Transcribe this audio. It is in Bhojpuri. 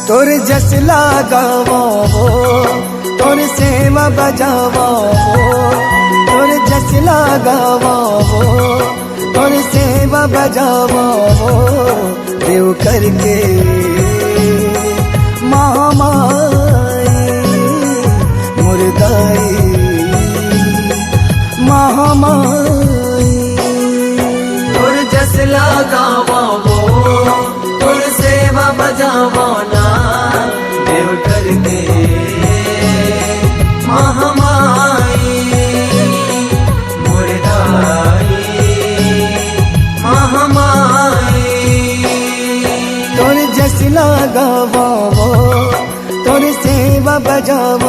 तोर जस लगावो तोर सेवा बजावो तोर जस लगावो तोर सेवा बजावो देव करके महामाई मुर्दाई महामाई तोर जस लगावो तोर सेवा बजावो ना देव करके महामाई मुर्दाई महामाई तोर जस लगावो तोर सेवा बजावो